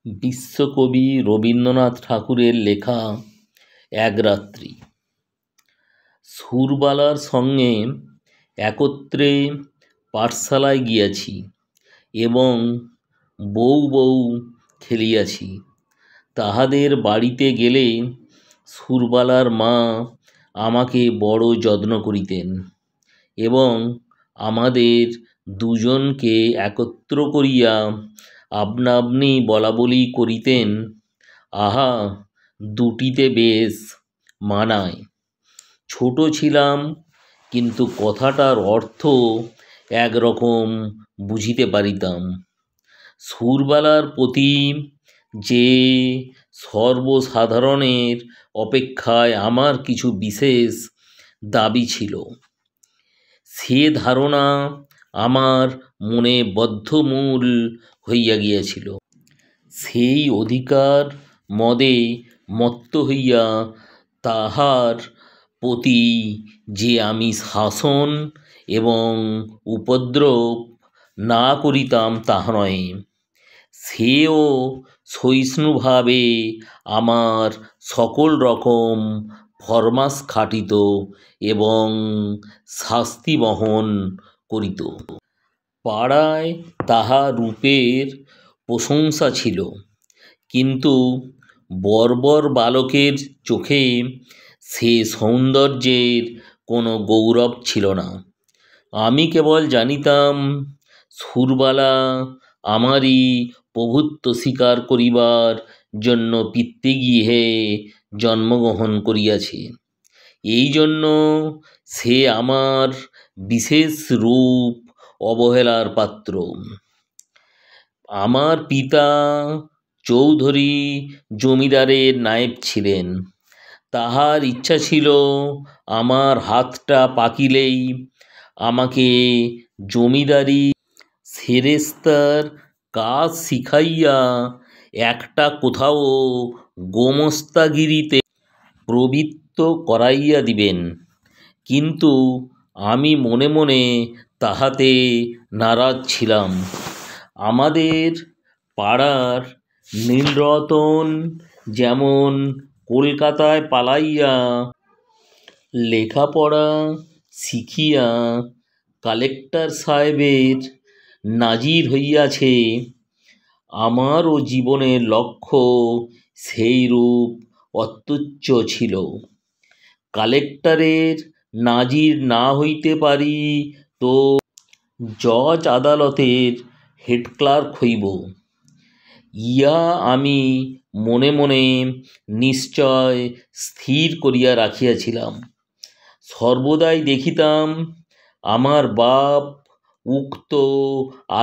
বিশ্বকবি রবীন্দ্রনাথ ঠাকুরের লেখা এক রাত্রি। সুরবালার সঙ্গে একত্রে পাঠশালায় গিয়াছি এবং বউ বউ খেলিয়াছি। তাহাদের বাড়িতে গেলে সুরবালার মা আমাকে বড় যত্ন করিতেন এবং আমাদের দুজনকে একত্র করিয়া আপনা আপনি বলাবলি করিতেন, আহা দুটিতে বেশ মানায়। ছোট ছিলাম, কিন্তু কথাটার অর্থ একরকম বুঝিতে পারিতাম। সুরবালার প্রতি যে সর্বসাধারণের অপেক্ষায় আমার কিছু বিশেষ দাবি ছিল, সে ধারণা আমার মনে বদ্ধমূল হইয়া গিয়াছিল। সেই অধিকার মদে মত্ত হইয়া তাহার প্রতি যে আমি শাসন এবং উপদ্রব না করিতাম তাহা নয়, সেও সহিষ্ণুভাবে আমার সকল রকম ফরমাস খাটিত এবং শাস্তি বহন করিত। পাড়ায় তাহার রূপের প্রশংসা ছিল, কিন্তু বর্বর বালকের চোখে সে সৌন্দর্যের কোনো গৌরব ছিল না। আমি কেবল জানিতাম সুরবালা আমারই প্রভুত্ব স্বীকার করিবার জন্য পিতৃগৃহে জন্মগ্রহণ করিয়াছে। এই জন্য সে আমার বিশেষ রূপ অবহেলার পাত্র। আমার পিতা চৌধুরী জমিদারের নায়েব ছিলেন। তাহার ইচ্ছা ছিল আমার হাতটা পাকিলেই আমাকে জমিদারি সেরেস্তার কাজ শিখাইয়া একটা কোথাও গোমস্তাগিরিতে প্রবৃত্ত করাইয়া দিবেন। কিন্তু আমি মনে মনে তাহাতে নারাজ ছিলাম। আমাদের পাড়ার নীলরতন যেমন কলকাতায় পালাইয়া লেখাপড়া শিখিয়া কালেক্টর সাহেবের নাজির হইয়াছে, আমারও জীবনের লক্ষ্য সেইরূপ অত্যুচ্চ ছিল। কালেক্টরের নাজির না হইতে পারি তো জজ আদালতের হেড ক্লার্ক হইব, ইহা আমি মনে মনে নিশ্চয় স্থির করিয়া রাখিয়াছিলাম। সর্বদাই দেখিতাম আমার বাপ উক্ত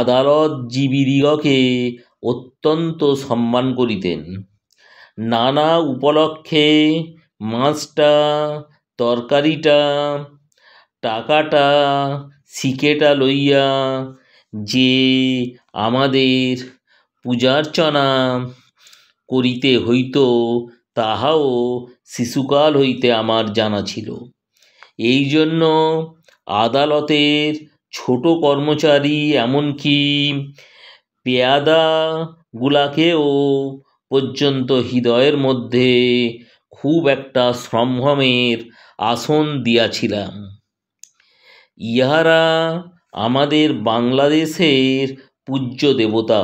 আদালতজীবীদিগকে অত্যন্ত সম্মান করিতেন। নানা উপলক্ষে মাছটা, তরকারিটা, টাকাটা, সিকেটা লইয়া যে আমাদের পূজার্চনা করিতে হইত, তাহাও শিশুকাল হইতে আমার জানা ছিল। এই জন্য আদালতের ছোট কর্মচারী, এমনকি পেয়াদাগুলাকেও পর্যন্ত হৃদয়ের মধ্যে খুব একটা সম্ভ্রমের আসন দিয়াছিলাম। ইহারা আমাদের বাংলাদেশের পূজ্য দেবতা।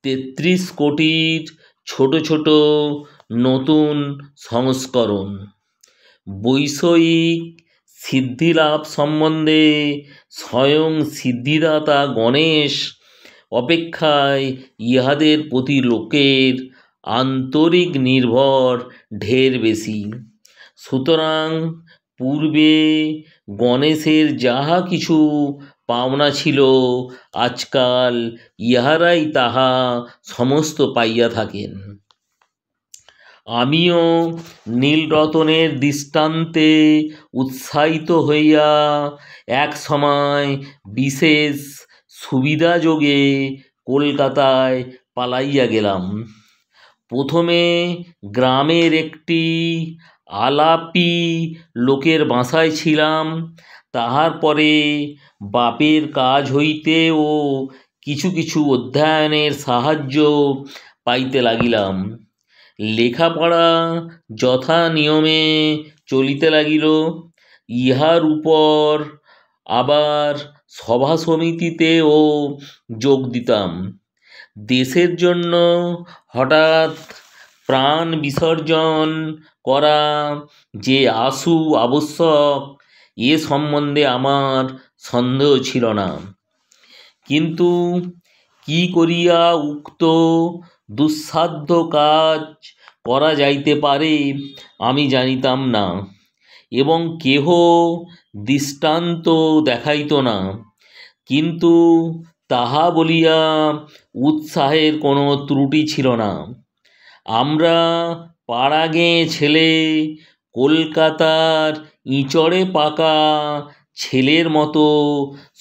৩৩ কোটির ছোট ছোট নতুন সংস্করণ। বৈষয়িক সিদ্ধিলাভ সম্বন্ধে স্বয়ং সিদ্ধিদাতা গণেশ অপেক্ষায় ইহাদের প্রতি লোকের আন্তরিক নির্ভর ঢের বেশি। সুতরাং পূর্বে গণেশের যাহা কিছু পাওনা ছিল, আজকাল ইহারাই তাহা সমস্ত পাইয়া থাকেন। আমিও নীলরতনের দৃষ্টান্তে উৎসাহিত হইয়া এক সময় বিশেষ সুবিধাযোগে কলকাতায় পালাইয়া গেলাম। প্রথমে গ্রামের একটি আলাপি লোকের বাসায় ছিলাম। তাহার পরে বাপের কাজ হইতে ও কিছু কিছু অধ্যয়নের সাহায্য পাইতে লাগিলাম। লেখাপড়া যথা নিয়মে চলিতে লাগিল। ইহার উপর আবার সভা সমিতিতেও যোগ দিতাম। দেশের জন্য হঠাৎ প্রাণ বিসর্জন করা যে আশু আবশ্যক এ সম্বন্ধে আমার সন্দেহ ছিল না, কিন্তু কি করিয়া উক্ত দুঃসাধ্য কাজ করা যাইতে পারে আমি জানিতাম না, এবং কেহ দৃষ্টান্ত দেখাইত না। কিন্তু তাহা বলিয়া উৎসাহের কোনো ত্রুটি ছিল না। আমরা পাড়াগে ছেলে কলকাতার ইঁচড়ে পাকা ছেলের মতো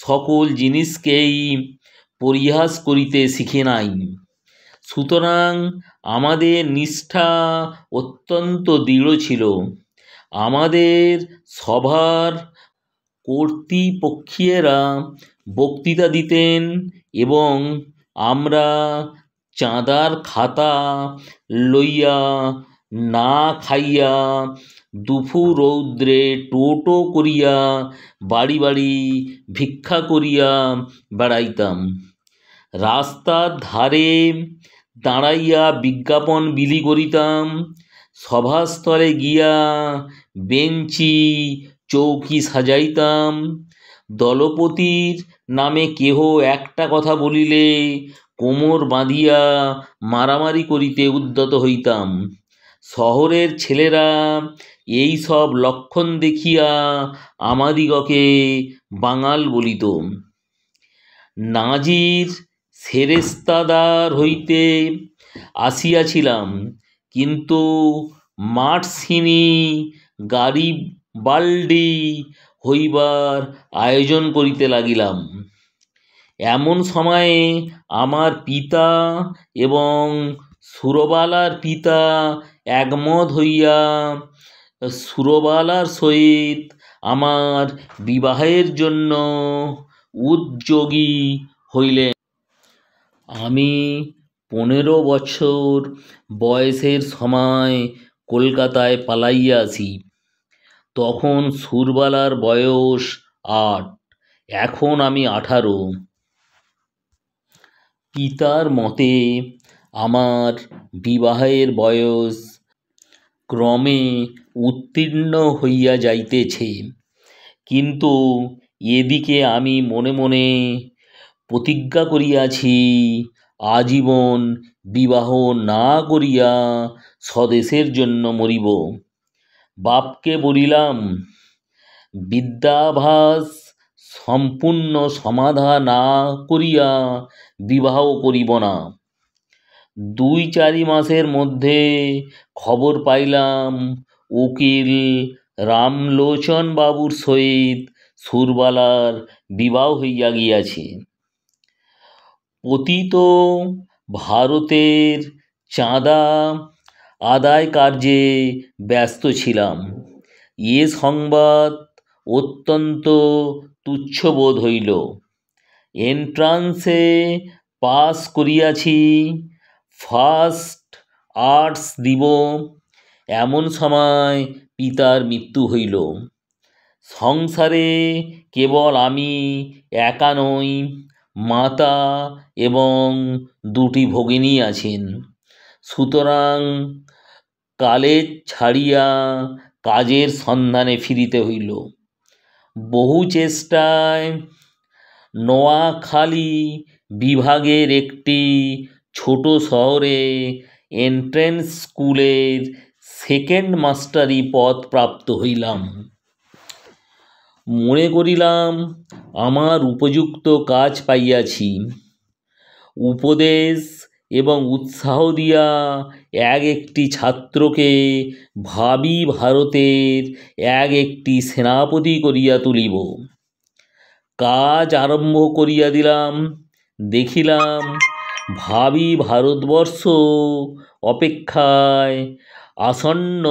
সকল জিনিসকেই পরিহাস করিতে শিখে নাই। সুতরাং আমাদের নিষ্ঠা অত্যন্ত দৃঢ় ছিল। আমাদের সভার কর্তৃপক্ষীয়রা বক্তৃতা দিতেন এবং আমরা চাঁদার খাতা লইয়া না খাইয়া দুপুর রৌদ্রে টোটো করিয়া বাড়ি বাড়ি ভিক্ষা করিয়া বেড়াইতাম। রাস্তার ধারে দাঁড়াইয়া বিজ্ঞাপন বিলি করিতাম। সভাস্থলে গিয়া বেঞ্চি চৌকি সাজাইতাম। দলপতির নামে কেহ একটা কথা বলিলে কোমর বাঁধিয়া মারামারি করিতে উদ্যত হইতাম। শহরের ছেলেরা এই সব লক্ষণ দেখিয়া আমাদিগকে বাঙাল বলিত। নাজির সেরেস্তাদার হইতে আসিয়াছিলাম, কিন্তু মার্সিনি গারিবাল্ডি হইবার আয়োজন করিতে লাগিলাম। এমন সময়ে আমার পিতা এবং সুরবালার পিতা একমত হইয়া সুরবালার সহিত আমার বিবাহের জন্য উদ্যোগী হইলেন। আমি 15 বছর বয়সের সময় কলকাতায় পালাইয়া আসি। তখন সুরবালার বয়স 8, এখন আমি 18। পিতার মতে আমার বিবাহের বয়স ক্রমে উত্তীর্ণ হইয়া যাইতেছে, কিন্তু এদিকে আমি মনে মনে প্রতিজ্ঞা করিয়াছি আজীবন বিবাহ না করিয়া স্বদেশের জন্য মরিব। বাপকে বলিলাম, বিদ্যাভ্যাস সম্পূর্ণ সমাধা না করিয়া বিবাহ করিব না। 2-4 মাসের মধ্যে খবর পাইলাম উকিল রামলোচন বাবুর সহিত সুরবালার বিবাহ হইয়া গিয়াছে। পতিত ভারতের চাঁদা আদায় কার্যে ব্যস্ত ছিলাম। এ সংবাদ অত্যন্ত তুচ্ছ বোধ হইল। এন্ট্রান্সে পাস করিয়াছি, ফার্স্ট আর্টস দিব, এমন সময় পিতার মৃত্যু হইল। সংসারে কেবল আমি একা নই, মাতা এবং 2টি ভগিনী আছেন। সুতরাং কলেজ ছাড়িয়া কাজের সন্ধানে ফিরিতে হইল। বহু চেষ্টায় নোয়াখালী বিভাগের একটি ছোট শহরে এন্ট্রেন্স স্কুলের সেকেন্ড মাস্টারি পদ প্রাপ্ত হইলাম। মনে করিলাম আমার উপযুক্ত কাজ পাইয়াছি। উপদেশ এবং উৎসাহ দিয়া একটি ছাত্রকে ভাবি ভারতের একটি সেনাপতি করিয়া তুলিব। কাজ আরম্ভ করিয়া দিলাম। দেখিলাম ভাবি ভারতবর্ষ অপেক্ষায় আসন্ন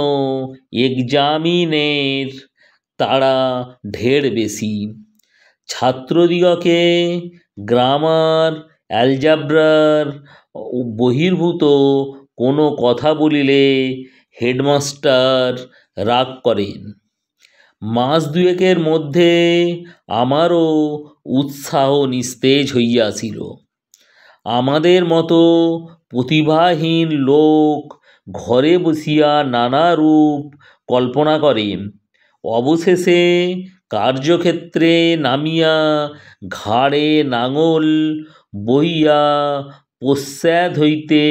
এক্সামিনের তাড়া ঢের বেশি। ছাত্রদিগকে গ্রামার, অ্যালজেব্রার বহির্ভূত কোনো কথা বলিলে হেডমাস্টার রাগ করেন। মাস দুয়েকের মধ্যে আমারও উৎসাহ নিস্তেজ হইয়াছিল। আমাদের মতো প্রতিভাহীন লোক ঘরে বসিয়া নানা রূপ কল্পনা করেন, অবশেষে কার্যক্ষেত্রে নামিয়া ঘাড়ে নাঙল বহিয়া পশ্চাৎ হইতে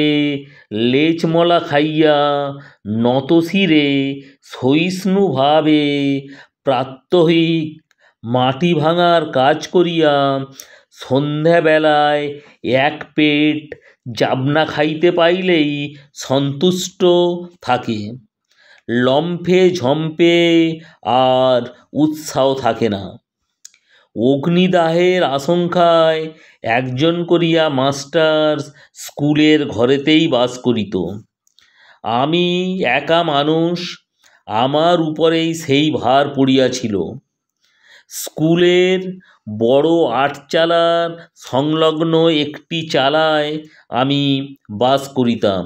লেচমলা খাইয়া নতশিরে সহিষ্ণুভাবে প্রাত্যহিক মাটি ভাঙার কাজ করিয়া সন্ধ্যাবেলায় এক পেট জাবনা খাইতে পাইলেই সন্তুষ্ট থাকে। লম্ফে ঝম্পে আর উৎসাহ থাকে না। অগ্নিদাহের আশঙ্কায় একজন করিয়া মাস্টার স্কুলের ঘরেতেই বাস করিত। আমি একা মানুষ, আমার উপরেই সেই ভার পড়িয়াছিল। স্কুলের বড় আটচালার সংলগ্ন একটি চালায় আমি বাস করিতাম।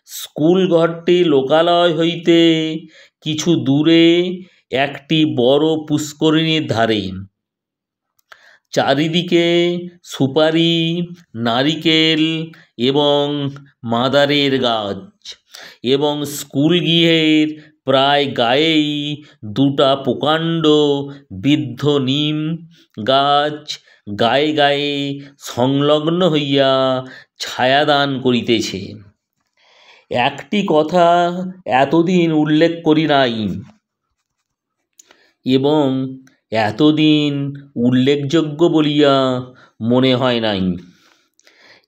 স্কুল ঘরটি লোকালয় হইতে কিছু দূরে একটি বড় পুষ্করিণীর ধারে। চারিদিকে সুপারি, নারিকেল এবং মাদারের গাছ, এবং স্কুল গৃহের প্রায় গায়েই দুটা প্রকাণ্ড বৃদ্ধ নিম গাছ গায়ে গায়ে সংলগ্ন হইয়া ছায়াদান করিতেছে। একটি কথা এতদিন উল্লেখ করি নাই এবং এতদিন উল্লেখযোগ্য বলিয়া মনে হয় নাই।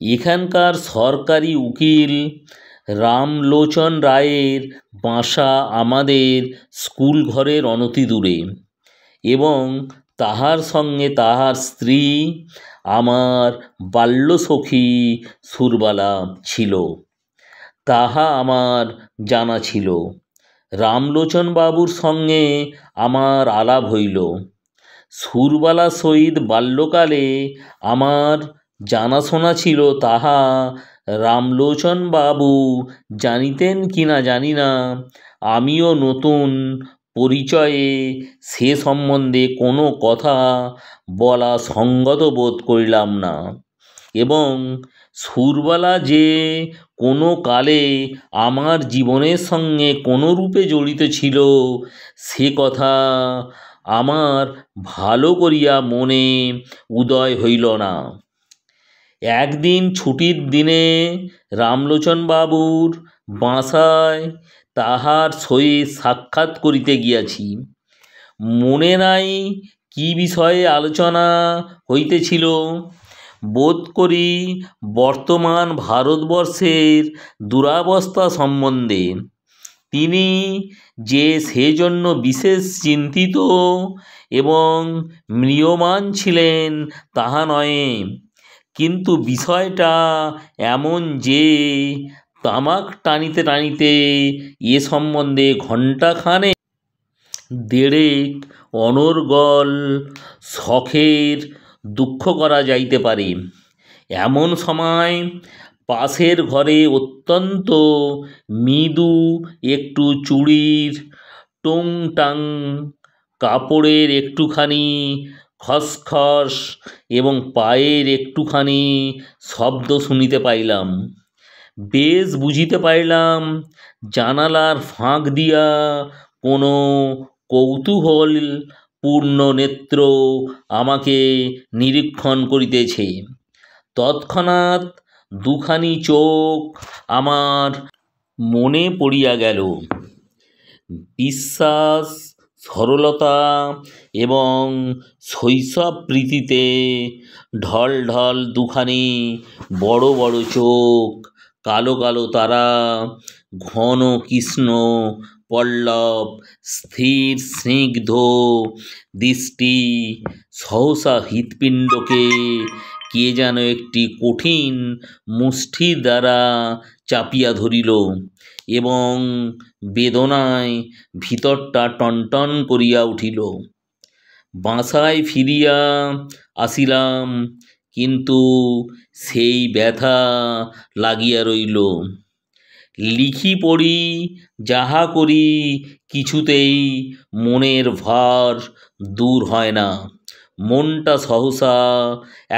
এখানকার সরকারি উকিল রামলোচন রায়ের বাসা আমাদের স্কুল ঘরের অনতি দূরে, এবং তাহার সঙ্গে তাহার স্ত্রী আমার বাল্যসখী সুরবালা ছিল, তাহা আমার জানা ছিল। রামলোচন বাবুর সঙ্গে আমার আলাপ হইল। সুরবালা সহিত বাল্যকালে আমার জানাশোনা ছিল, তাহা রামলোচন বাবু জানিতেন কিনা জানি না। আমিও নতুন পরিচয়ে সে সম্বন্ধে কোনো কথা বলা সঙ্গত বোধ করিলাম না, এবং সুরবালা যে কোনো কালে আমার জীবনের সঙ্গে কোনো রূপে জড়িত ছিল সে কথা আমার ভালো করিয়া মনে উদয় হইল না। একদিন ছুটির দিনে রামলোচন বাবুর বাসায় তাহার সহিত সাক্ষাৎ করিতে গিয়াছি। মনে নাই কি বিষয়ে আলোচনা হইতেছিল। বোধ করি বর্তমান ভারতবর্ষের দুরবস্থা সম্বন্ধে। তিনি যে সেজন্য বিশেষ চিন্তিত এবং ম্রিয়মাণ ছিলেন তাহা নয়, কিন্তু বিষয়টা এমন যে তামাক টানিতে টানিতে এ সম্বন্ধে ঘণ্টাখানেক দেড়েক অনর্গল শখের দুঃখ করা যাইতে পারে। এমন সময় পাশের ঘরে অত্যন্ত মৃদু একটু চুড়ির টুংটাং কাপড়ের একটুখানি খসখস এবং পায়ের একটুখানি শব্দ শুনিতে পাইলাম। বেশ বুঝিতে পারিলাম জানালার ফাঁক দিয়া কোনো কৌতূহলপূর্ণ নেত্র আমাকে নিরীক্ষণ করিতেছে। তৎক্ষণাৎ দুখানি চোখ আমার মনে পড়িয়া গেল। বিশ্বাস, সরলতা এবং শৈশব প্রীতিতে ঢল ঢল দুখানি বড় বড় চোখ, কালো কালো তারা, ঘন কৃষ্ণ পল্লব, স্থির স্নিগ্ধ দৃষ্টি, সহসা হৃৎপিণ্ডকে কে যেন একটি কঠিন মুষ্টি দ্বারা চাপিয়া ধরিল, এবং বেদনায় ভিতরটা টনটন করিয়া উঠিল। বাসায় ফিরিয়া আসিলাম, কিন্তু সেই ব্যথা লাগিয়া রইল। লিখি পড়ি যাহা করি কিছুতেই মনের ভার দূর হয় না। মনটা সহসা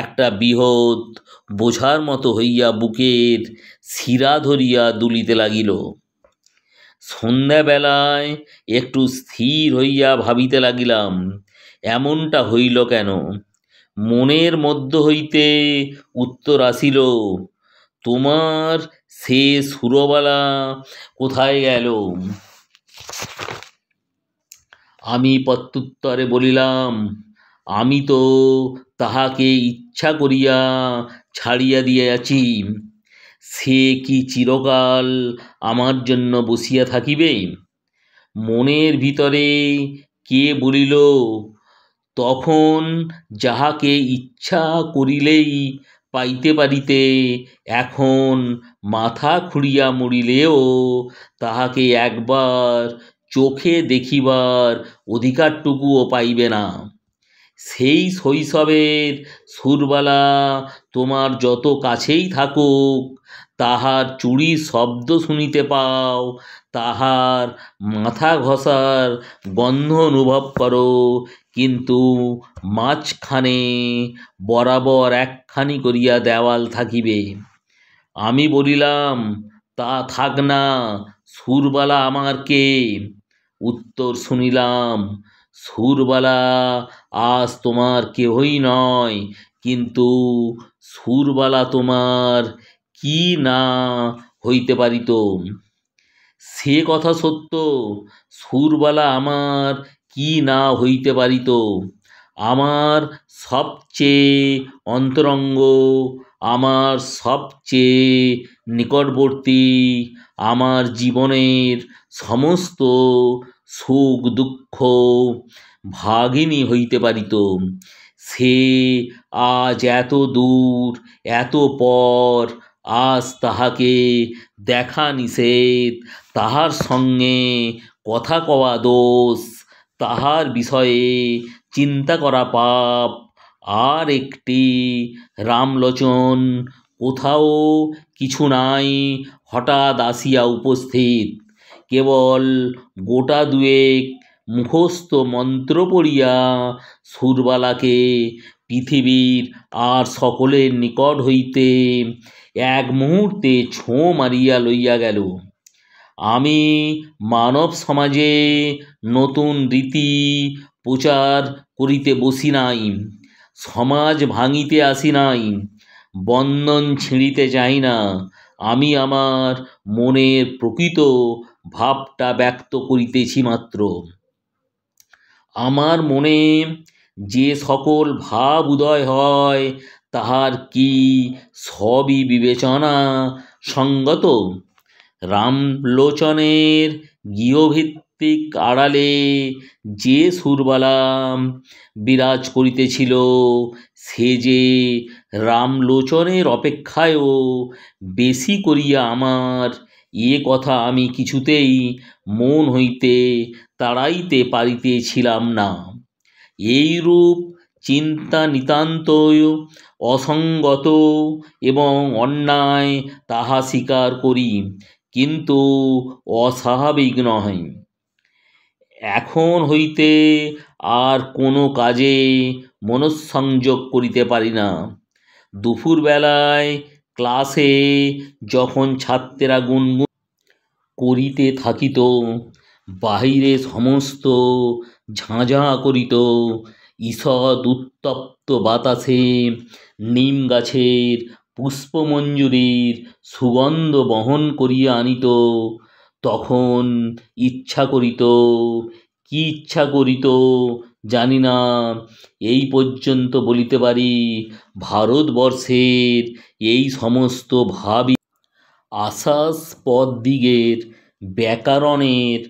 একটা বৃহৎ বোঝার মতো হইয়া বুকের শিরা ধরিয়া দুলিতে লাগিল। সন্ধ্যাবেলায় একটু স্থির হইয়া ভাবিতে লাগিলাম, এমনটা হইল কেন? মনের মধ্য হইতে উত্তর আসিল, তোমার সে সুরবালা কোথায় গেল? আমি প্রত্যুত্তরে বলিলাম, আমি তো তাহাকে ইচ্ছা করিয়া ছাড়িয়া দিয়াছি। সে কি চিরকাল আমার জন্য বসিয়া থাকিবে? মনের ভিতরে কে বলিল, তখন যাহাকে ইচ্ছা করিলেই পাইতে পারিতে, এখন মাথা খুঁড়িয়া মরিলেও তাহাকে একবার চোখে দেখিবার অধিকারটুকুও পাইবে না। সেই শৈশবের সুরবালা তোমার যত কাছেই থাকুক, তাহার চুড়ির শব্দ শুনিতে পাও, তাহার মাথা ঘষার গন্ধ অনুভব করো, কিন্তু মাঝখানে বরাবর একখানি করিয়া দেওয়াল থাকিবে। আমি বলিলাম, তা থাক না, সুরবালা আমার কে? উত্তর শুনিলাম, সুরবালা আজ তোমার কেহই নয়, কিন্তু সুরবালা তোমার কি না হইতে পারিত? সে কথা সত্য, সুরবালা আমার কি না হইতে পারিত? আমার সবচেয়ে অন্তরঙ্গ, আমার সবচেয়ে নিকটবর্তী, আমার জীবনের সমস্ত সুখ দুঃখ ভাগিনী হইতে পারিত। সে আজ এত দূর, এত পর, আজ তাহাকে দেখা নিষেধ, তাহার সঙ্গে কথা কওয়া দোষ, তাহার বিষয়ে চিন্তা করা পাপ। আর একটি রামলোচন কোথাও কিছু নাই, হঠাৎ আসিয়া উপস্থিত, কেবল গোটা দুয়েক মুখস্থ মন্ত্র পড়িয়া সুরবালাকে পৃথিবীর আর সকলের নিকট হইতে এক মুহূর্তে ছোঁ মারিয়া লইয়া গেল। আমি মানব সমাজে নতুন রীতি প্রচার করিতে বসি নাই, সমাজ ভাঙিতে আসি নাই, বন্ধন ছিঁড়িতে চাই না। আমি আমার মনের প্রকৃত ভাবটা ব্যক্ত করিতেছি মাত্র। আমার মনে যে সকল ভাব উদয় হয়, তাহার কি সবই বিবেচনা সঙ্গত? রামলোচনের গৃহভিত্তিক আড়ালে যে সুরবালা বিরাজ করিতেছিল, সে যে রামলোচনের অপেক্ষায়ও বেশি করিয়া আমার, এ কথা আমি কিছুতেই মন হইতে তাড়াইতে পারিতেছিলাম না। এইরূপ চিন্তা নিতান্তই অসঙ্গত এবং অন্যায়, তাহা স্বীকার করি, কিন্তু অস্বাভাবিক নহে। এখন হইতে আর কোনো কাজে মনঃসংযোগ করিতে পারি না। দুপুরবেলায় ক্লাসে যখন ছাত্রেরা গুনগুন করিতে থাকিত, বাহিরে সমস্ত ঝাঁঝাঁ করিত, ঈষৎ উত্তপ্ত বাতাসে নিম গাছের পুষ্পমঞ্জুরির সুগন্ধ বহন করিয়া আনিত, তখন ইচ্ছা করিত, কি ইচ্ছা করিত জানি না, এই পর্যন্ত বলিতে পারি, ভারতবর্ষের এই সমস্ত ভাবই আশাস্পদদিগের ব্যাকরণের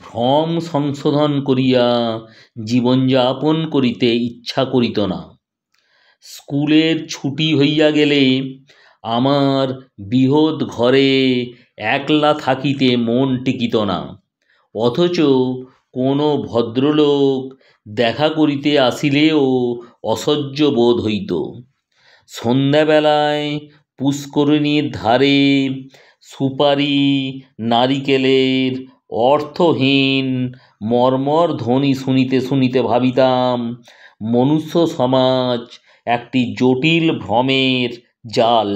ভ্রম সংশোধন করিয়া জীবনযাপন করিতে ইচ্ছা করিত না। স্কুলের ছুটি হইয়া গেলে আমার বৃহৎ ঘরে একলা থাকিতে মন টিকিত না, অথচ কোনো ভদ্রলোক দেখা করিতে আসিলেও অসহ্য বোধ হইত। সন্ধ্যাবেলায় পুষ্করিণীর ধারে সুপারি নারিকেলের অর্থহীন মর্মর ধ্বনি শুনিতে শুনিতে ভাবিতাম, মনুষ্য সমাজ একটি জটিল ভ্রমের জাল।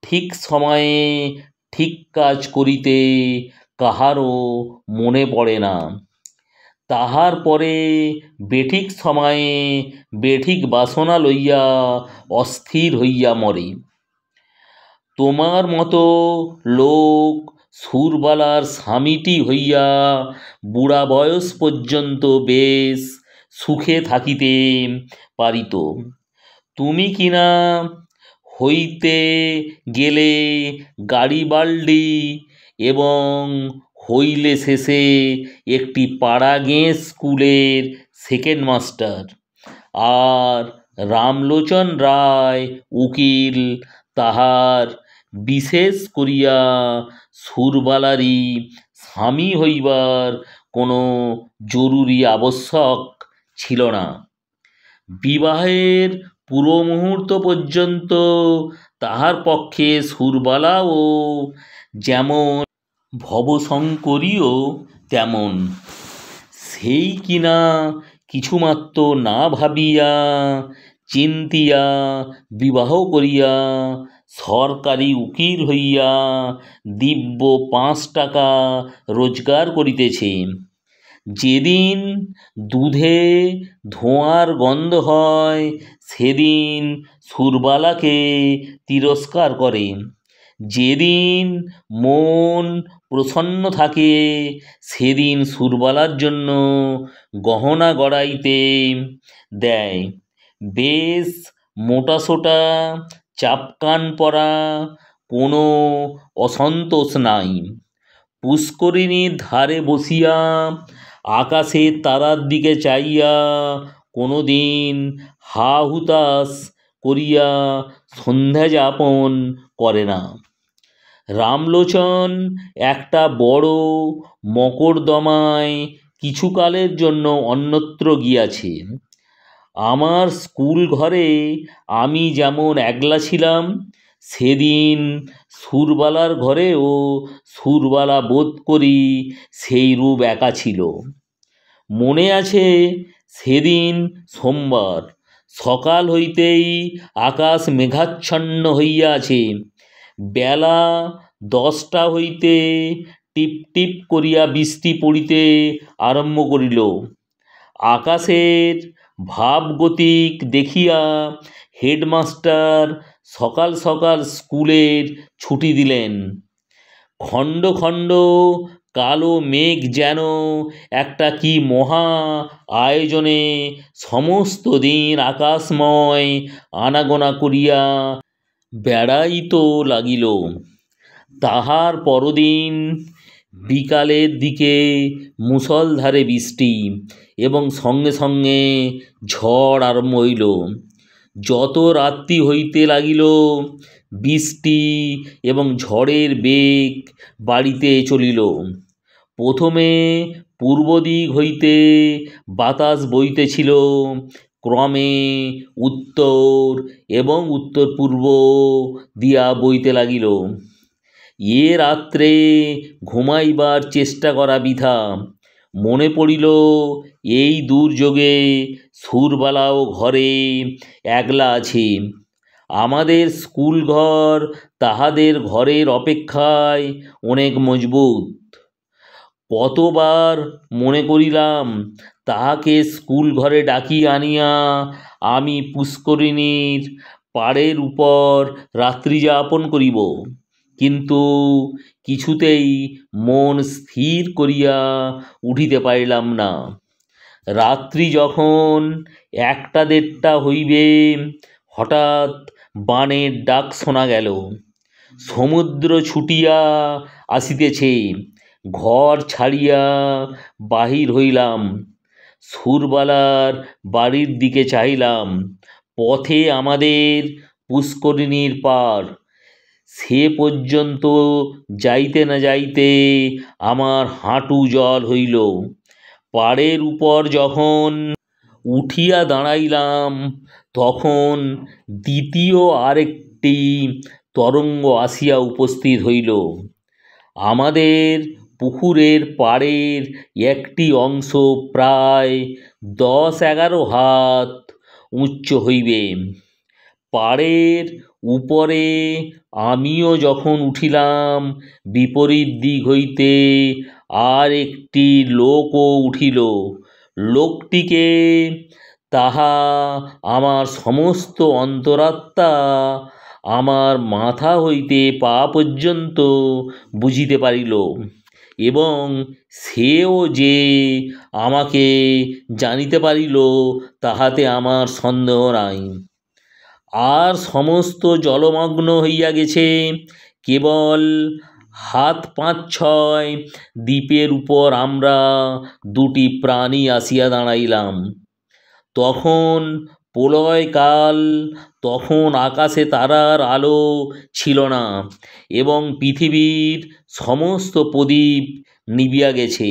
ঠিক সময়ে ঠিক কাজ করিতে কাহারও মনে পড়ে না, তাহার পরে বেঠিক সময়ে বেঠিক বাসনা লইয়া অস্থির হইয়া মরে। তোমার মতো লোক সুরবালার স্বামীটি হইয়া বুড়া বয়স পর্যন্ত বেশ সুখে থাকিতে পারিত। তুমি কিনা হইতে গেলে গাড়িবাল্ডি এবং হইলে শেষে একটি পাড়া গেঁ স্কুলের সেকেন্ড মাস্টার, আর রামলোচন রায় উকিল তাহার বিশেষ করিয়া সুরবালারই স্বামী হইবার কোনো জরুরি আবশ্যক ছিল না। বিবাহের পুরো মুহূর্ত পর্যন্ত তাহার পক্ষে সুরবালাও যেমন ভবশঙ্করীও তেমন। সেই কিনা কিছুমাত্র না ভাবিয়া চিন্তিয়া বিবাহ করিয়া সরকারি উকিল হইয়া দিব্য 5 টাকা রোজগার করিতেছে। যেদিন দুধে ধোঁয়ার গন্ধ হয় সেদিন সুরবালাকে তিরস্কার করে, যেদিন মন প্রসন্ন থাকে সেদিন সুরবালার জন্য গহনা গড়াইতে দেয়। বেশ মোটাসোটা চাপকান পরা, কোনো অসন্তোষ নাই। পুষ্করিণীর ধারে বসিয়া আকাশের তারার দিকে চাইয়া কোনো দিন হা হুতাশ করিয়া সন্ধ্যা যাপন করে না। রামলোচন একটা বড় মকদ্দমায় কিছুকালের জন্য অন্যত্র গিয়াছে। আমার স্কুল ঘরে আমি যেমন একলা ছিলাম, সেদিন সুরবালার ঘরেও সুরবালা বোধ করি সেই রূপ একা ছিল। মনে আছে, সেদিন সোমবার, সকাল হইতেই আকাশ মেঘাচ্ছন্ন হইয়া আছে। বেলা 10টা হইতে টিপ টিপ করিয়া বৃষ্টি পড়িতে আরম্ভ করিল। আকাশের ভাবগতিক দেখিয়া হেডমাস্টার সকাল সকাল স্কুলের ছুটি দিলেন। খণ্ড খণ্ড কালো মেঘ যেন একটা কি মহা আয়োজনে সমস্ত দিন আকাশময় আনাগোনা করিয়া বেড়াইত লাগিল। তাহার পরদিন বিকালের দিকে মুষলধারে বৃষ্টি এবং সঙ্গে সঙ্গে ঝড় আরম্ভ হইল। যত রাত্রি হইতে লাগিল, বৃষ্টি এবং ঝড়ের বেগ বাড়িতে চলিল। প্রথমে পূর্ব দিক হইতে বাতাস বইতেছিল, ক্রমে উত্তর এবং উত্তর পূর্ব দিয়া বইতে লাগিল। এ রাত্রে ঘুমাইবার চেষ্টা করা বৃথা। মনে পড়িল, এই দুর্যোগে সুরবালাও ঘরে একলা আছে। আমাদের স্কুল ঘর তাহাদের ঘরের অপেক্ষায় অনেক মজবুত। কতবার মনে করিলাম তাহাকে স্কুল ঘরে ডাকিয়া আনিয়া আমি পুষ্করিণীর পাড়ের উপর রাত্রি যাপন করিব, কিন্তু কিছুতেই মন স্থির করিয়া উঠিতে পারিলাম না। রাত্রি যখন 1টা-1:30 হইবে, হঠাৎ বানের ডাক শোনা গেল। সমুদ্র ছুটিয়া আসিতেছে। ঘর ছাড়িয়া বাহির হইলাম। সুরবালার বাড়ির দিকে চাহিলাম। পথে আমাদের পুষ্করিণীর পাড়। সে পর্যন্ত যাইতে না যাইতে আমার হাঁটু জল হইল। পাড়ের উপর যখন উঠিয়া দাঁড়াইলাম, তখন দ্বিতীয় আরেকটি তরঙ্গ আসিয়া উপস্থিত হইল। আমাদের পুকুরের পাড়ের একটি অংশ প্রায় 10-11 হাত উচ্চ হইবে। পাড়ের উপরে আমিও যখন উঠিলাম, বিপরীত দিক হইতে আর একটি লোকও উঠিল। লোকটিকে তাহা আমার সমস্ত অন্তরাত্মা, আমার মাথা হইতে পা পর্যন্ত বুঝিতে পারিল, এবং সেও যে আমাকে জানিতে পারিল তাহাতে আমার সন্দেহ নাই। আর সমস্ত জলমগ্ন হইয়া গেছে, কেবল হাত 5-6 দ্বীপের উপর আমরা দুটি প্রাণী আসিয়া দাঁড়াইলাম। তখন প্রলয়কাল, তখন আকাশে তারার আলো ছিল না, এবং পৃথিবীর সমস্ত প্রদীপ নিবিয়া গেছে।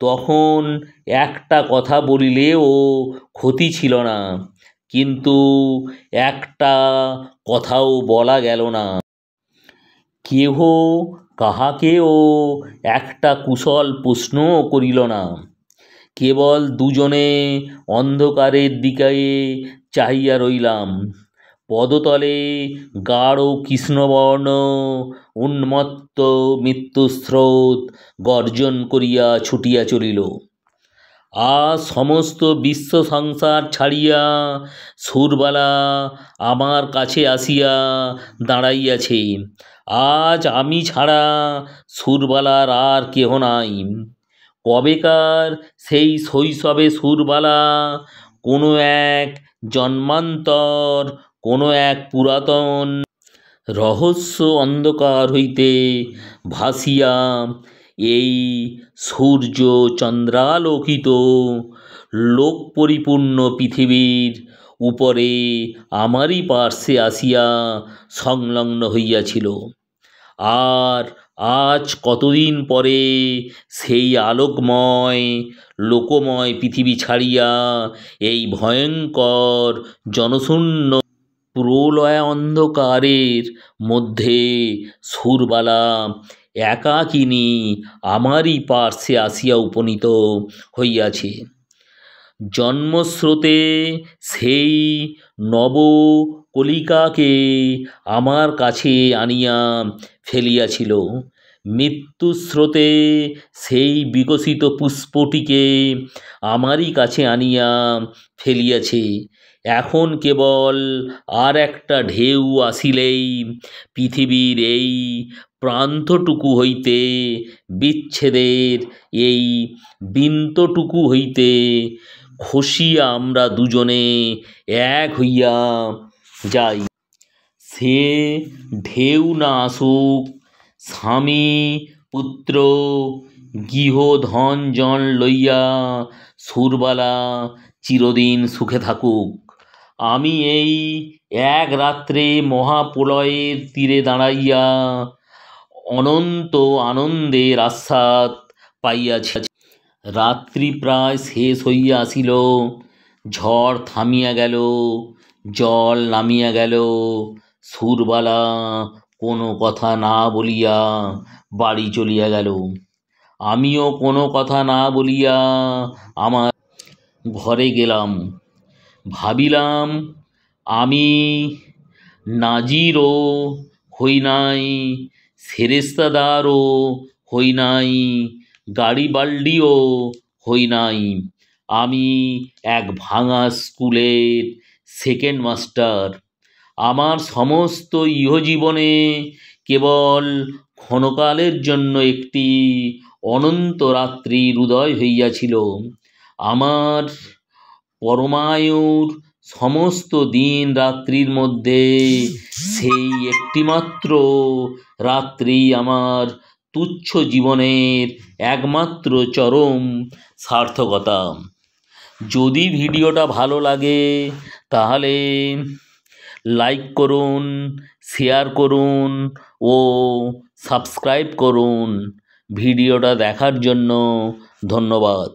তখন একটা কথা বলিলেও ক্ষতি ছিল না, কিন্তু একটা কথাও বলা গেল না। কেহ কাহাকেও একটা কুশল প্রশ্নও করিল না। কেবল দুজনে অন্ধকারের দিকে চাহিয়া রইলাম। পদতলে গাঢ় কৃষ্ণবর্ণ উন্মত্ত মৃত্যুস্রোত গর্জন করিয়া ছুটিয়া চলিল। আজ সমস্ত বিশ্ব সংসার ছাড়িয়া সুরবালা আমার কাছে আসিয়া দাঁড়াইয়াছে। আজ আমি ছাড়া সুরবালার আর কেহ নাই। কবেকার সেই শৈশবে সুরবালা কোনো এক জন্মান্তর, কোনো এক পুরাতন রহস্য অন্ধকার হইতে ভাসিয়া এই সূর্য চন্দ্রালোকিত লোক পরিপূর্ণ পৃথিবীর উপরে আমারই পার্শ্বে আসিয়া সংলগ্ন হইয়াছিল। আর আজ কতদিন পরে সেই আলোকময় লোকময় পৃথিবী ছাড়িয়া এই ভয়ঙ্কর জনশূন্য প্রলয় অন্ধকারের মধ্যে সুরবালা একাকিনী আমারই পার্শ্বে আসিয়া উপনীত হইয়াছে। জন্মস্রোতে সেই নবকলিকাকে আমার কাছে আনিয়া ফেলিয়াছিল, মৃত্যুস্রোতে সেই বিকশিত পুষ্পটিকে আমারই কাছে আনিয়া ফেলিয়াছে। এখন কেবল আর একটা ঢেউ আসিলেই পৃথিবীর এই প্রান্তটুকু হইতে, বিচ্ছেদের এই বিন্দুটুকু হইতে খসিয়া আমরা দুজনে এক হইয়া যাই। সে ঢেউ না আসুক, স্বামী পুত্র গৃহ ধন জন লইয়া সুরবালা চিরদিন সুখে থাকুক। আমি এই এক রাত্রে মহাপ্রলয়ের তীরে দাঁড়াইয়া অনন্ত আনন্দের আস্বাদ পাইয়াছি। রাত্রি প্রায় শেষ হইয়া আসিল, ঝড় থামিয়া গেল, জল নামিয়া গেল। সুরবালা কোনো কথা না বলিয়া বাড়ি চলিয়া গেল। আমিও কোনো কথা না বলিয়া আমার ঘরে গেলাম। ভাবিলাম, আমি নাজিরও হই নাই, সেরেস্তাদারও হই নাই, গাড়িবাল্ডিও হই নাই। আমি এক ভাঙা স্কুলের সেকেন্ড মাস্টার। আমার সমস্ত ইহজীবনে কেবল ক্ষণকালের জন্য একটি অনন্ত রাত্রির উদয় হইয়াছিল। আমার পরমায়ুর সমস্ত দিন রাত্রির মধ্যে সেই একটিমাত্র রাত্রি আমার তুচ্ছ জীবনের একমাত্র চরম সার্থকতা। যদি ভিডিওটা ভালো লাগে তাহলে লাইক করুন, শেয়ার করুন ও সাবস্ক্রাইব করুন। ভিডিওটা দেখার জন্য ধন্যবাদ।